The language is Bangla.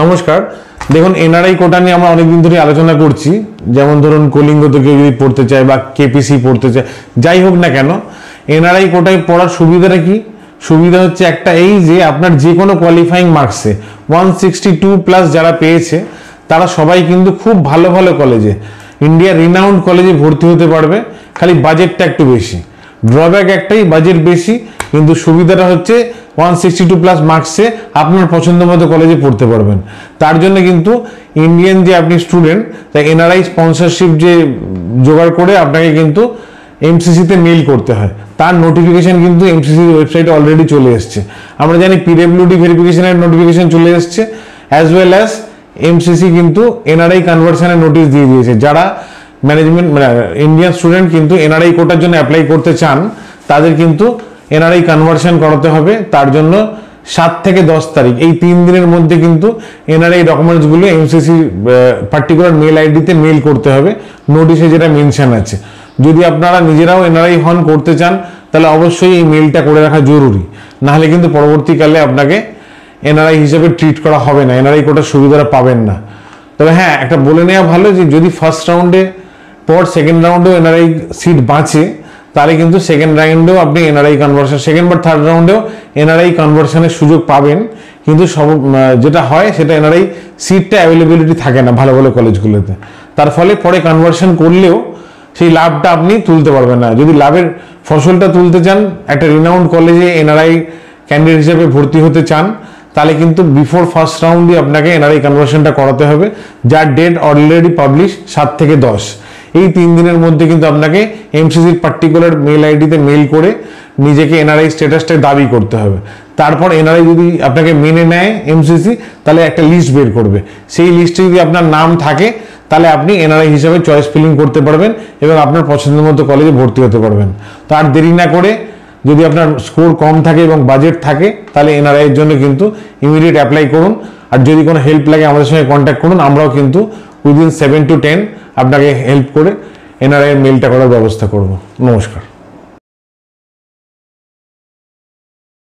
নমস্কার। দেখুন, এনআরআই কোটা নিয়ে আমরা অনেকদিন ধরে আলোচনা করছি। যেমন ধরুন, কলিঙ্গ থেকে যদি পড়তে চায় বা কেপিসি পড়তে চায়, যাই হোক না কেন, এনআরআই কোটায় পড়ার সুবিধাটা কি? সুবিধা হচ্ছে একটা, এই যে আপনার যে কোনো কোয়ালিফাইং মার্কসে 162+ যারা পেয়েছে তারা সবাই কিন্তু খুব ভালো ভালো কলেজে, ইন্ডিয়ার রিনাউন্ড কলেজে ভর্তি হতে পারবে। খালি বাজেটটা একটু বেশি, ড্রব্যাক একটাই, বাজেট বেশি, কিন্তু সুবিধাটা হচ্ছে 162+ মার্কসে আপনার পছন্দ মতো কলেজে পড়তে পারবেন। তার জন্য কিন্তু ইন্ডিয়ান যে আপনি স্টুডেন্ট, তাই এনআরআই স্পন্সরশিপ যে জোগাড় করে আপনাকে কিন্তু এমসিসিতে মেইল করতে হয়। তার নোটিফিকেশন কিন্তু এমসিসির ওয়েবসাইটে অলরেডি চলে এসছে। আমরা জানি পিডব্লিউডি ভেরিফিকেশনের নোটিফিকেশন চলে এসছে, অ্যাজ ওয়েল অ্যাজ এমসিসি কিন্তু এনআরআই কনভার্সনের নোটিশ দিয়ে দিয়েছে। যারা ম্যানেজমেন্ট ইন্ডিয়ান স্টুডেন্ট কিন্তু এনআরআই কোটার জন্য অ্যাপ্লাই করতে চান, তাদের কিন্তু এনআরআই কনভার্সন করাতে হবে। তার জন্য 7 থেকে 10 তারিখ, এই 3 দিনের মধ্যে কিন্তু এনআরআই ডকুমেন্টসগুলো এমসিসি পার্টিকুলার মেল আইডিতে মেল করতে হবে, নোটিশে যেটা মেনশন আছে। যদি আপনারা নিজেরাও এনআরআই হন করতে চান, তাহলে অবশ্যই এই মেলটা করে রাখা জরুরি, নাহলে কিন্তু পরবর্তীকালে আপনাকে এনআরআই হিসেবে ট্রিট করা হবে না, এনআরআই কোটার সুবিধাটা পাবেন না। তবে হ্যাঁ, একটা বলে নেওয়া ভালো যে যদি ফার্স্ট রাউন্ডে পর সেকেন্ড রাউন্ডেও এনআরআই সিট বাঁচে, তাহলে কিন্তু সেকেন্ড রাউন্ডেও আপনি এনআরআই কনভার্সন, সেকেন্ড বা থার্ড রাউন্ডেও এনআরআই কনভার্সনের সুযোগ পাবেন। কিন্তু সব যেটা হয় সেটা এনআরআই সিটটা অ্যাভেলেবিলিটি থাকে না ভালো ভালো কলেজগুলোতে। তার ফলে পরে কনভার্সন করলেও সেই লাভটা আপনি তুলতে পারবেন না। যদি লাভের ফসলটা তুলতে চান, একটা রিনাউন্ড কলেজে এনআরআই ক্যান্ডিডেট হিসেবে ভর্তি হতে চান, তাহলে কিন্তু বিফোর ফার্স্ট রাউন্ডে আপনাকে এনআরআই কনভার্সনটা করাতে হবে, যার ডেট অলরেডি পাবলিশ 7 থেকে 10। এই 3 দিনের মধ্যে কিন্তু আপনাকে এমসিসির পার্টিকুলার মেল আইডিতে মেল করে নিজেকে এনআরআই স্ট্যাটাসটা দাবি করতে হবে। তারপর এনআরআই যদি আপনাকে মেনে নেয় এমসিসি, তাহলে একটা লিস্ট বের করবে। সেই লিস্টে যদি আপনার নাম থাকে, তাহলে আপনি এনআরআই হিসাবে চয়েস ফিলিং করতে পারবেন এবং আপনার পছন্দ মতো কলেজে ভর্তি হতে পারবেন। তো আর দেরি না করে, যদি আপনার স্কোর কম থাকে এবং বাজেট থাকে, তাহলে এনআরআই এর জন্য কিন্তু ইমিডিয়েট অ্যাপ্লাই করুন। আর যদি কোনো হেল্প লাগে আমাদের সঙ্গে কন্ট্যাক্ট করুন, আমরাও কিন্তু উইদিন 7 to 10 আপনাকে হেল্প করে এনআরআই এর মেলটা করার ব্যবস্থা করব। নমস্কার।